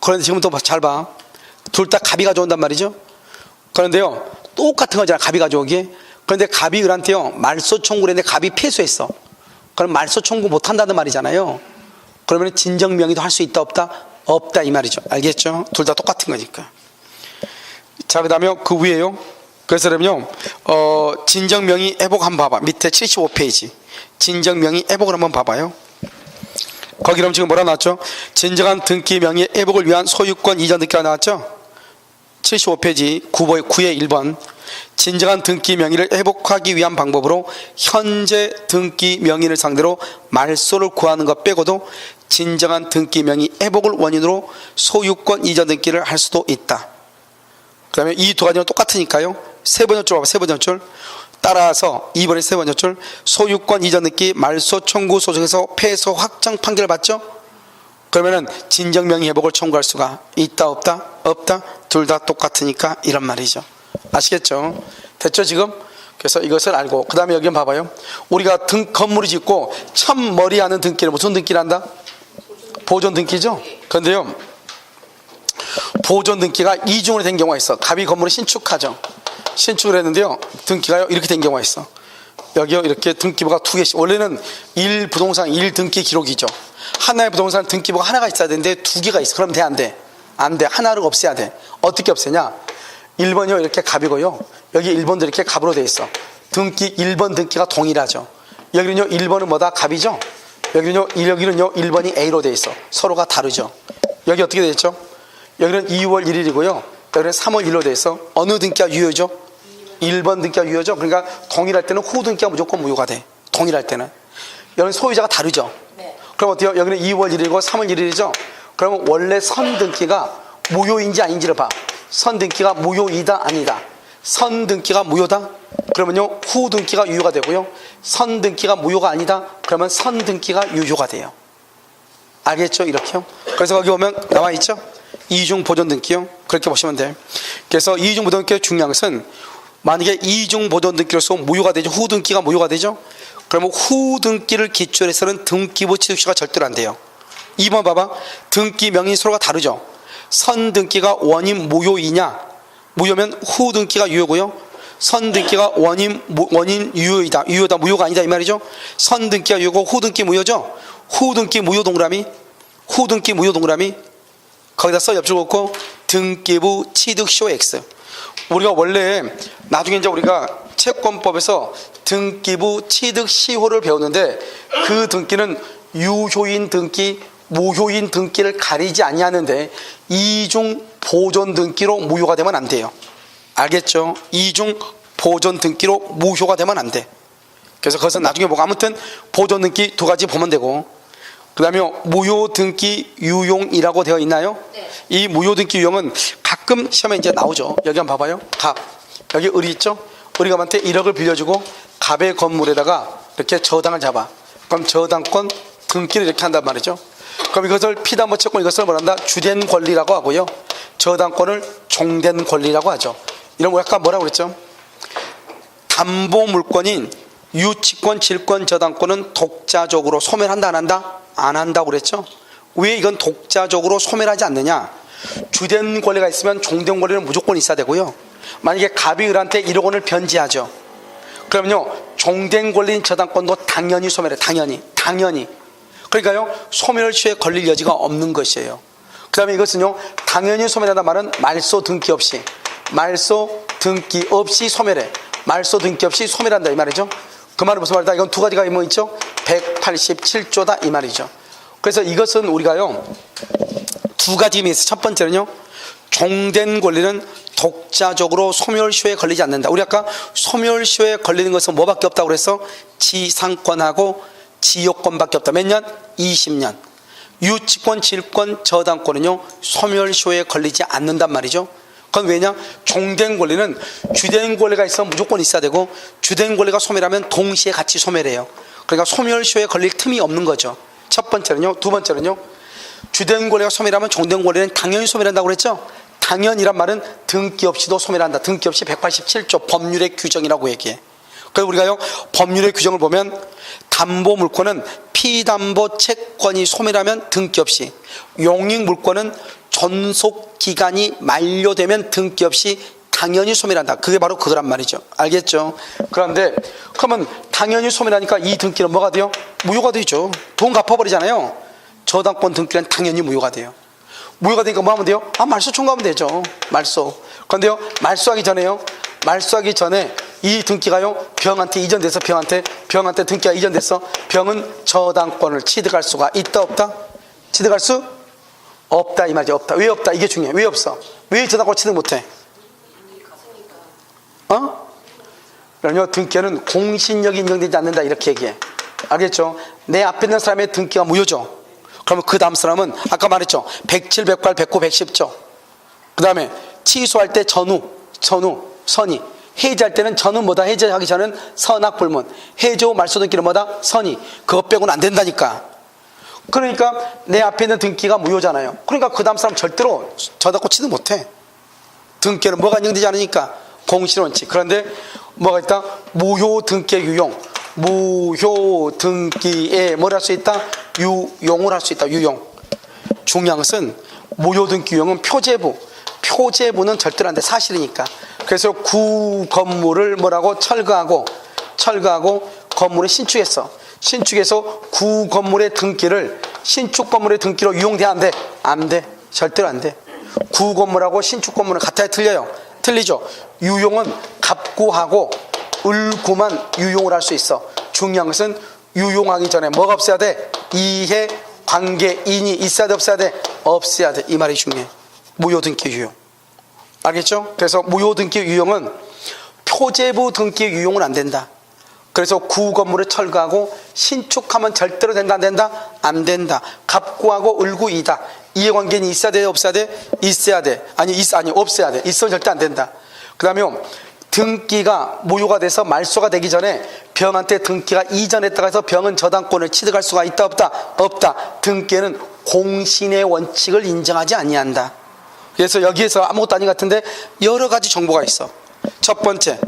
그런데 지금부터 잘 봐. 둘 다 갑이 가져온단 말이죠. 그런데요, 똑같은 거잖아. 갑이 가져오기. 그런데 갑이 을한테요 말소 청구를 했는데 갑이 패소했어. 그럼 말소 청구 못 한다는 말이잖아요. 그러면 진정명의도 할 수 있다 없다? 없다 이 말이죠. 알겠죠? 둘 다 똑같은 거니까. 자, 그 다음에 그 위에요. 그래서 그러면요, 진정명의 회복 한번 봐봐. 밑에 75페이지 진정명의 회복을 한번 봐봐요. 거기 그럼 지금 뭐라 나왔죠? 진정한 등기 명의 회복을 위한 소유권 이전 등기가 나왔죠? 75페이지 9의 1번. 진정한 등기 명의를 회복하기 위한 방법으로 현재 등기 명의를 상대로 말소를 구하는 것 빼고도 진정한 등기 명의 회복을 원인으로 소유권 이전 등기를 할 수도 있다. 그 다음에 이 두 가지는 똑같으니까요. 세 번째 줄 봐봐. 세 번째 줄. 따라서 2번의 세 번째 줄. 소유권 이전 등기 말소 청구 소송에서 패소 확정 판결을 받죠. 그러면은 진정명의 회복을 청구할 수가 있다 없다? 없다. 둘 다 똑같으니까 이런 말이죠. 아시겠죠? 됐죠 지금? 그래서 이것을 알고 그 다음에 여기 봐봐요. 우리가 건물을 짓고 첫 머리 하는 등기를 무슨 등기를 한다? 보존 등기죠. 그런데요, 보존 등기가 이중으로 된 경우가 있어. 갑이 건물을 신축하죠. 신축을 했는데요, 등기가요 이렇게 된 경우가 있어. 여기요 이렇게 등기부가 두 개씩. 원래는 1부동산 1등기 기록이죠. 하나의 부동산 등기부가 하나가 있어야 되는데 두 개가 있어. 그럼 돼, 안 돼? 안 돼. 하나를 없애야 돼. 어떻게 없애냐? 1번이요 이렇게 갑이고요, 여기 1번도 이렇게 갑으로 돼 있어. 등기 1번 등기가 동일하죠. 여기는요 1번은 뭐다? 갑이죠. 여기는요 1번이 A로 돼 있어. 서로가 다르죠. 여기 어떻게 돼 있죠? 여기는 2월 1일이고요 여기는 3월 1일로 돼 있어. 어느 등기가 유효죠? 1번 등기가 유효죠. 그러니까 동일할 때는 후 등기가 무조건 무효가 돼. 동일할 때는. 여기는 소유자가 다르죠. 네. 그럼 어때요? 여기는 2월 1일이고 3월 1일이죠. 그러면 원래 선 등기가 무효인지 아닌지를 봐. 선 등기가 무효이다 아니다. 선 등기가 무효다? 그러면요 후 등기가 유효가 되고요, 선 등기가 무효가 아니다? 그러면 선 등기가 유효가 돼요. 알겠죠? 이렇게요. 그래서 거기 보면 나와 있죠? 이중 보존 등기요. 그렇게 보시면 돼요. 그래서 이중 보존 등기의 중요한 것은, 만약에 이중 보존 등기로서 무효가 되죠. 후 등기가 무효가 되죠. 그러면 후 등기를 기초로 해서는 등기부 취득시가 절대로 안 돼요. 2번 봐봐. 등기 명의 서로가 다르죠. 선 등기가 원인 무효이냐? 무효면 후 등기가 유효고요, 선 등기가 원인 유효이다. 유효다. 무효가 아니다 이 말이죠. 선 등기가 유효고 후 등기 무효죠. 후 등기 무효 동그라미, 후 등기 무효 동그라미 거기다 써 옆줄 긋고 등기부 취득시효 X. 우리가 원래 나중에 이제 우리가 채권법에서 등기부 취득시효를 배우는데, 그 등기는 유효인 등기, 무효인 등기를 가리지 아니하는데 이중 보존 등기로 무효가 되면 안 돼요. 알겠죠? 이중 보존 등기로 무효가 되면 안 돼. 그래서 그것은 나중에 보고, 아무튼 보존 등기 두 가지 보면 되고, 그 다음에 무효 등기 유용이라고 되어 있나요? 네. 이 무효 등기 유용은 가끔 시험에 이제 나오죠. 여기 한번 봐봐요. 갑, 여기 을이 있죠. 을이갑한테 1억을 빌려주고 갑의 건물에다가 이렇게 저당을 잡아. 그럼 저당권 등기를 이렇게 한단 말이죠. 그럼 이것을 피담보 채권, 이것을 뭐란다? 주된 권리라고 하고요, 저당권을 종된 권리라고 하죠. 이런 거 약간 뭐라고 그랬죠? 담보 물권인 유치권, 질권, 저당권은 독자적으로 소멸한다 안 한다? 안 한다고 그랬죠. 왜 이건 독자적으로 소멸하지 않느냐? 주된 권리가 있으면 종된 권리는 무조건 있어야 되고요, 만약에 갑이 을한테 1억 원을 변제하죠. 그러면요 종된 권리인 저당권도 당연히 소멸해. 당연히. 그러니까요 소멸 시효에 걸릴 여지가 없는 것이에요. 그 다음에 이것은요 당연히 소멸한다는 말은 말소 등기 없이, 말소 등기 없이 소멸해. 말소 등기 없이 소멸한다 이 말이죠. 그 말은 무슨 말이다? 이건 두 가지가 뭐 있죠? 187조다 이 말이죠. 그래서 이것은 우리가요 두 가지 의미 있어요. 첫 번째는요, 종된 권리는 독자적으로 소멸시효에 걸리지 않는다. 우리 아까 소멸시효에 걸리는 것은 뭐밖에 없다고 그랬어? 지상권하고 지역권밖에 없다. 몇 년? 20년. 유치권, 질권, 저당권은요 소멸시효에 걸리지 않는단 말이죠. 그건 왜냐? 종된 권리는 주된 권리가 있으면 무조건 있어야 되고, 주된 권리가 소멸하면 동시에 같이 소멸해요. 그러니까 소멸시효에 걸릴 틈이 없는 거죠. 첫 번째는요. 두 번째는요, 주된 권리가 소멸하면 종된 권리는 당연히 소멸한다고 그랬죠. 당연이란 말은 등기 없이도 소멸한다. 등기 없이 187조 법률의 규정이라고 얘기해. 그래서 우리가요 법률의 규정을 보면, 담보 물권은 피담보 채권이 소멸하면 등기 없이, 용익 물권은 존속 기간이 만료되면 등기 없이 당연히 소멸한다. 그게 바로 그거란 말이죠. 알겠죠? 그런데 그러면 당연히 소멸하니까 이 등기는 뭐가 돼요? 무효가 되죠. 돈 갚아버리잖아요. 저당권 등기는 당연히 무효가 돼요. 무효가 되니까 뭐 하면 돼요? 말소 청구하면 되죠. 말소. 그런데요 말소하기 전에 이 등기가요 병한테 이전돼서, 병한테 등기가 이전돼서 병은 저당권을 취득할 수가 있다 없다? 취득할 수 없다 이 말이죠. 없다. 왜 없다? 이게 중요해. 왜 없어? 왜 저당권 취득 못해? 그러면 등기는 공신력이 인정되지 않는다 이렇게 얘기해. 알겠죠? 내 앞에 있는 사람의 등기가 무효죠. 그러면 그 다음 사람은 아까 말했죠. 107, 108, 109, 110조. 그 다음에 취소할 때 전후, 선의. 해지할 때는 전은 뭐다? 해지하기 전은 선악 불문. 해지 후 말소 등기는 뭐다? 선의. 그거 빼고는 안 된다니까. 그러니까 내 앞에 있는 등기가 무효잖아요. 그러니까 그 다음 사람 절대로 저당권 취득 못해. 등기는 뭐가 인정되지 않으니까 공실원칙. 그런데 뭐가 있다? 무효 등기의 유용. 무효 등기에 뭘 할 수 있다? 유용을 할 수 있다. 유용. 중요한 것은 무효등기 유형은 표제부는 절대로 안 돼. 사실이니까. 그래서 구 건물을 뭐라고 철거하고 건물을 신축했어. 신축해서 구 건물의 등기를 신축 건물의 등기로 유용돼 안 돼? 안 돼. 절대로 안 돼. 구 건물하고 신축 건물은 같아야 틀려요. 틀리죠. 유용은 갑구하고 을구만 유용을 할 수 있어. 중요한 것은 유용하기 전에 뭐가 없어야 돼? 이해 관계인이 있어야 돼, 없어야 돼? 없어야 돼. 이 말이 중요해. 무효등기 유용. 알겠죠? 그래서 무효등기 유용은 표제부 등기 유용은 안 된다. 그래서 구 건물을 철거하고 신축하면 절대로 된다, 안 된다? 안 된다. 갑구하고 을구이다. 이해관계인이 있어야 돼, 없어야 돼? 있어야 돼. 아니 없어야 돼. 있으면 절대 안 된다. 그 다음에 등기가 무효가 돼서 말소가 되기 전에 병한테 등기가 이전했다가 해서 병은 저당권을 취득할 수가 있다, 없다? 없다. 등기에는 공신의 원칙을 인정하지 아니한다. 그래서 여기에서 아무것도 아닌 것 같은데 여러 가지 정보가 있어. 첫 번째,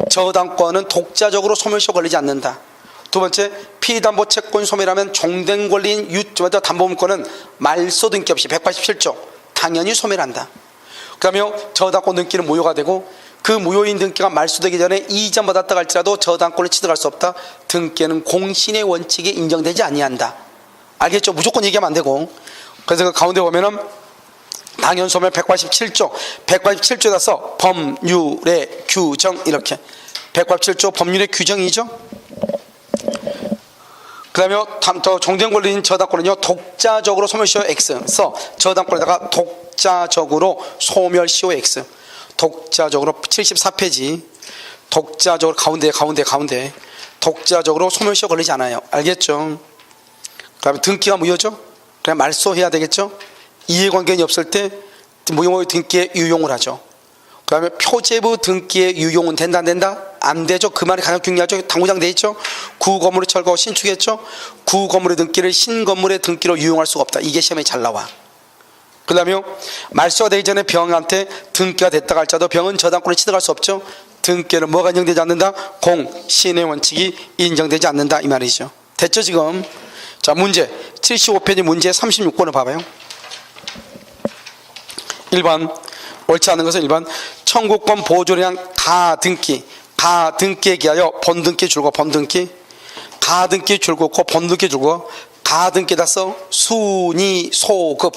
저당권은 독자적으로 소멸시효 걸리지 않는다. 두 번째, 피담보 채권 소멸하면 종된 권리인 담보물권은 말소 등기 없이 187조 당연히 소멸한다. 그 다음에 저당권 등기는 무효가 되고 그 무효인 등기가 말소되기 전에 이전 받았다 할지라도 저당권을 취득할 수 없다. 등기에는 공신의 원칙이 인정되지 아니한다. 알겠죠? 무조건 얘기하면 안 되고. 그래서 그 가운데 보면은 당연소멸 187조에 따라서 법률의 규정 이렇게 187조 법률의 규정이죠. 그 다음에 더 종된 권리인 저당권은요 독자적으로 소멸시효 X 써 저당권에다가 독자적으로 소멸시효 X 독자적으로 74페이지 독자적으로 가운데 독자적으로 소멸시효 걸리지 않아요. 알겠죠? 그 다음에 등기가 무효죠. 그냥 말소해야 되겠죠. 이해관계인이 없을 때 무효 등기에 유용을 하죠. 그 다음에 표제부 등기에 유용은 된다, 안 된다? 안 되죠. 그 말이 가장 중요하죠. 당구장 돼 있죠. 구 건물을 철거하고 신축했죠. 구 건물의 등기를 신 건물의 등기로 유용할 수가 없다. 이게 시험에 잘 나와. 그 다음에 말소가 되기 전에 병한테 등기가 됐다가 할지라도 병은 저당권을 취득할 수 없죠. 등기에는 뭐가 인정되지 않는다? 공신의 원칙이 인정되지 않는다. 이 말이죠. 됐죠 지금? 자, 문제 75페이지 문제 36번을 봐봐요. 1번 옳지 않은 것은 1번 청구권 보존량 가등기에 기하여 본등기 줄고 가등기 줄고 본등기 줄고 가등기에다 써 순위 소급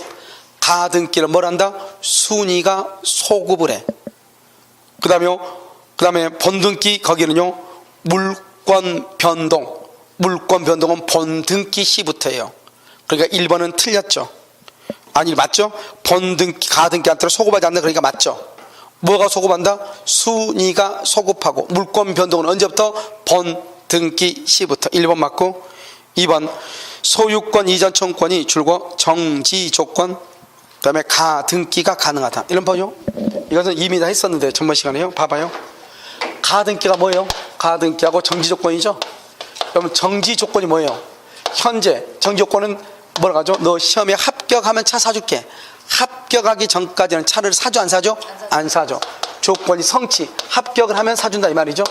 가등기를 뭘 한다? 순위가 소급을 해. 그 다음에 본등기 거기는요 물권 변동은 본등기 시부터예요. 그러니까 1번은 틀렸죠. 아니 맞죠? 본등기 가등기한테 소급하지 않는다. 그러니까 맞죠. 뭐가 소급한다? 순위가 소급하고 물권 변동은 언제부터? 본등기 시부터. 1번 맞고 2번 소유권 이전 청구권이 줄고 정지 조건 그 다음에 가등기가 가능하다. 이런 봐요. 이것은 이미 다 했었는데 전번 시간에요. 봐봐요. 가등기가 뭐예요? 가등기하고 정지 조건이죠. 그러면 정지 조건이 뭐예요? 현재 정지 조건은 뭐라고 하죠? 너 시험에 합격하면 차 사줄게. 합격하기 전까지는 차를 사줘 안 사줘? 안 사줘. 조건이 성취. 합격을 하면 사준다 이 말이죠.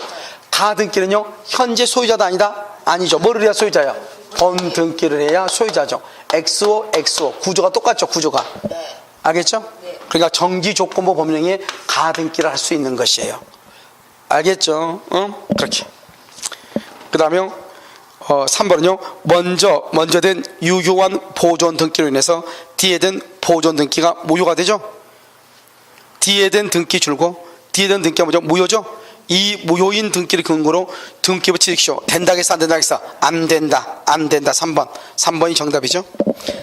가등기는요 현재 소유자도 아니다? 아니죠. 뭐를 해야 소유자야? 본등기를 해야 소유자죠. XO 구조가 똑같죠. 구조가. 알겠죠? 그러니까 정지조건부 법령에 가등기를 할 수 있는 것이에요. 알겠죠? 그렇게. 그 다음에 3번은요 먼저 된 유효한 보존 등기로 인해서 뒤에 된 보존 등기가 무효가 되죠. 뒤에 된 등기 줄고 뒤에 된 등기가 뭐죠? 무효죠. 이 무효인 등기를 근거로 등기부 취득시효 된다 했어 안 된다 했어? 안 된다 3번이 정답이죠.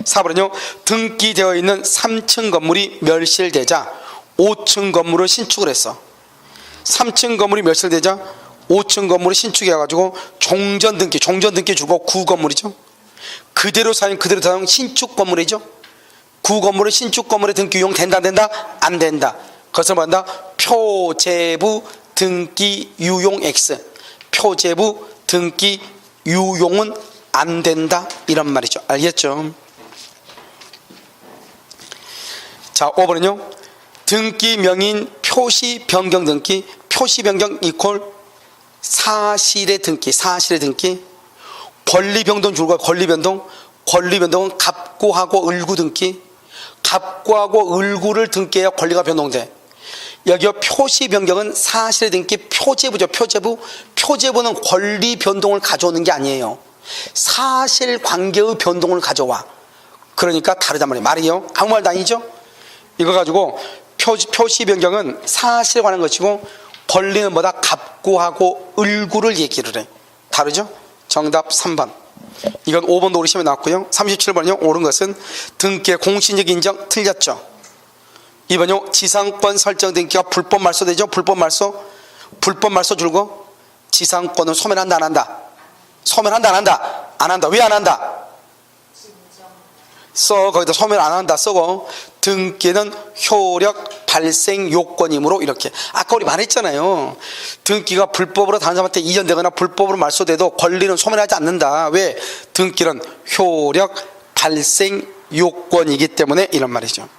4번은요 등기되어 있는 3층 건물이 멸실되자 5층 건물을 신축을 했어. 3층 건물이 멸실되자 5층 건물을 신축해가지고 종전등기 주고 구 건물이죠. 그대로 사용 신축 건물이죠. 구 건물은 신축 건물의 등기 유용 된다 안 된다? 안 된다. 그것을 뭐한다? 표제부 등기 유용 X. 표제부 등기 유용은 안 된다 이런 말이죠. 알겠죠? 자 5번은요 등기 명인 표시 변경 등기 표시 변경 이퀄 사실의 등기 권리 변동 줄과 권리 변동은 갑구하고 을구 등기 갑구하고 을구를 등기해야 권리가 변동돼. 여기요 표시 변경은 사실의 등기 표제부죠. 표제부는 권리 변동을 가져오는 게 아니에요. 사실 관계의 변동을 가져와. 그러니까 다르단 말이에요. 아무 말도 아니죠. 이거 가지고 표시 변경은 사실에 관한 것이고 권리는 뭐다? 갑구하고 을구를 얘기를 해. 다르죠? 정답 3번. 이건 5번도 오르시면 나왔고요. 37번은요 옳은 것은 등기의 공신력 인정 틀렸죠. 2번요 지상권 설정 등기가 불법 말소되죠. 불법 말소 줄고 지상권은 소멸한다 안 한다? 소멸한다 안 한다? 안 한다. 왜 안 한다? 거기다 소멸 안 한다 쓰고 등기는 효력 발생 요건이므로 이렇게 아까 우리 말했잖아요. 등기가 불법으로 다른 사람한테 이전되거나 불법으로 말소돼도 권리는 소멸하지 않는다. 왜? 등기는 효력 발생 요건이기 때문에 이런 말이죠.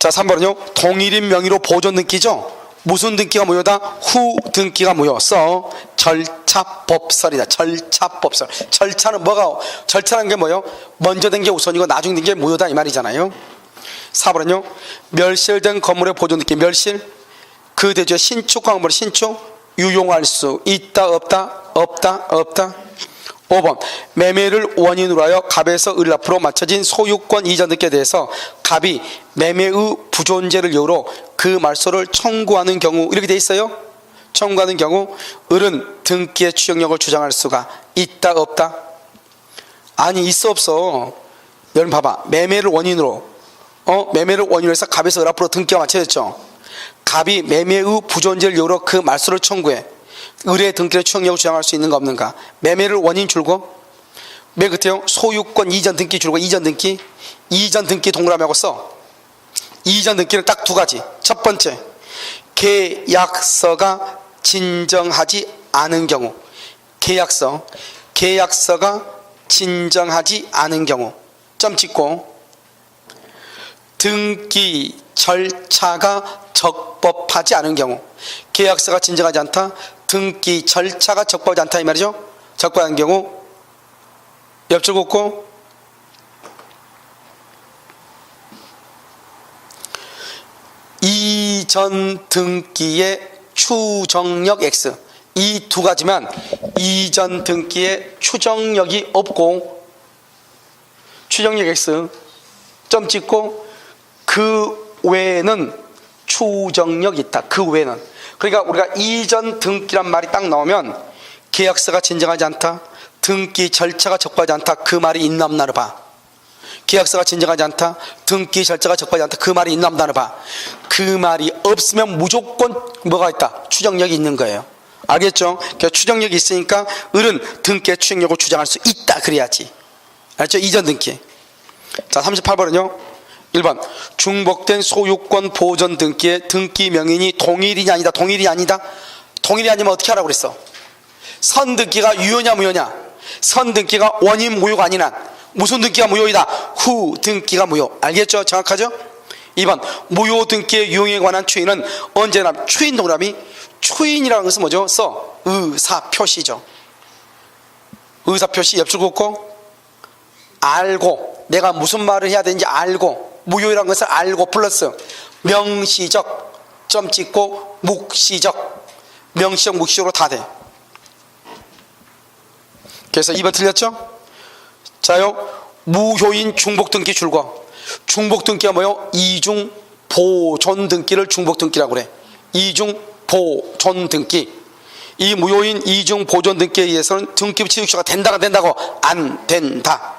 자 3번은요 동일인 명의로 보존 등기죠. 무슨 등기가 무효다? 후 등기가 무효. 절차법설이다. 절차법설. 절차는 절차라는 게 뭐예요? 먼저 된 게 우선이고 나중 된 게 무효다 이 말이잖아요. 4번은요 멸실된 건물의 보존 등기. 멸실 그 대조 신축 건물의 신축 유용할 수 있다 없다? 없다. 5번 매매를 원인으로 하여 갑에서 을 앞으로 맞춰진 소유권 이전 등기에 대해서 갑이 매매의 부존재를 이유로 그 말소를 청구하는 경우 이렇게 돼 있어요. 청구하는 경우 을은 등기의 추정력을 주장할 수가 있다 없다? 아니 있어 없어. 여러분 봐봐. 매매를 원인으로 해서 갑에서 을 앞으로 등기가 맞춰졌죠. 갑이 매매의 부존재를 이유로 그 말소를 청구해. 을의 등기의 추정력을 주장할 수 있는가 없는가? 매매를 원인 줄고 맨 끝에요 소유권 이전 등기 줄고 이전 등기 동그라미하고 써. 이전 등기는 딱 두 가지. 첫 번째 계약서가 진정하지 않은 경우. 계약서가 진정하지 않은 경우 점 찍고 등기 절차가 적법하지 않은 경우. 계약서가 진정하지 않다. 등기 절차가 적법하지 않다 이 말이죠. 적법한 경우 옆줄 긋고 이전 등기의 추정력 X. 이 두 가지만 이전 등기의 추정력이 없고 추정력 X 점 찍고 그 외에는 추정력이 있다. 그 외에는. 그러니까 우리가 이전 등기란 말이 딱 나오면 계약서가 진정하지 않다. 등기 절차가 적법하지 않다. 그 말이 있나 없나를 봐. 계약서가 진정하지 않다. 등기 절차가 적법하지 않다. 그 말이 있나 없나를 봐. 그 말이 없으면 무조건 뭐가 있다? 추정력이 있는 거예요. 알겠죠? 그러니까 추정력이 있으니까 을은 등기의 추정력을 주장할 수 있다. 그래야지. 알죠? 이전 등기. 자 38번은요 1번 중복된 소유권 보존 등기의 등기 명인이 동일이냐 아니다. 동일이 아니다. 동일이 아니면 어떻게 하라고 그랬어? 선등기가 유효냐 무효냐? 선등기가 원인 무효가 아니란 무슨 등기가 무효이다? 후 등기가 무효. 알겠죠? 정확하죠? 2번 무효 등기의 유효에 관한 추인은 언제나 추인 동그라미. 추인이라는 것은 뭐죠? 의사표시죠. 의사표시 옆줄 긋고 알고 내가 무슨 말을 해야 되는지 알고 무효이라는 것을 알고 플러스 명시적 점 찍고 묵시적 명시적 묵시적으로 다 돼. 그래서 2번 틀렸죠? 자요 무효인 중복등기 줄거. 중복등기가 뭐요? 이중 보존등기를 중복등기라고 그래. 이중 보존등기. 이 무효인 이중 보존등기에 의해서는 등기 취득시효가 된다가 된다고 안 된다.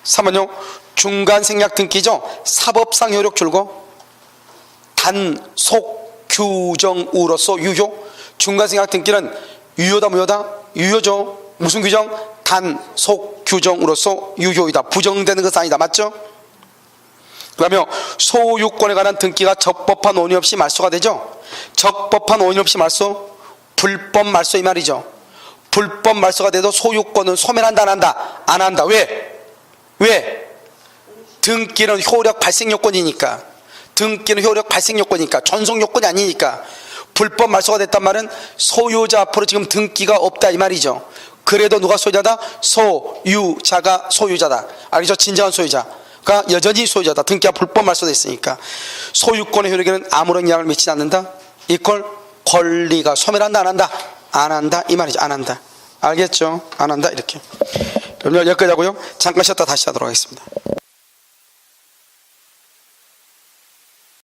3번요 중간 생략 등기죠. 사법상 효력 줄고 단속 규정으로서 유효. 중간 생략 등기는 유효다 무효다? 유효죠. 무슨 규정? 단속 규정으로서 유효이다. 부정되는 것은 아니다. 맞죠? 그 다음에 소유권에 관한 등기가 적법한 원인 없이 말소가 되죠. 적법한 원인 없이 말소, 불법 말소 이 말이죠. 불법 말소가 돼도 소유권은 소멸한다 안 한다? 안 한다. 왜? 등기는 효력 발생 요건이니까. 등기는 효력 발생 요건이니까. 전속 요건이 아니니까. 불법 말소가 됐단 말은 소유자 앞으로 지금 등기가 없다 이 말이죠. 그래도 누가 소유자다? 소유자가 소유자다. 알겠죠? 진정한 소유자. 여전히 소유자다. 등기가 불법 말소돼 있으니까 소유권의 효력에는 아무런 영향을 미치지 않는다. 이걸 권리가 소멸한다 안 한다? 안 한다 이 말이죠. 안 한다. 알겠죠? 안 한다 이렇게. 그럼 여기까지 하고요. 잠깐 쉬었다 다시 하도록 하겠습니다.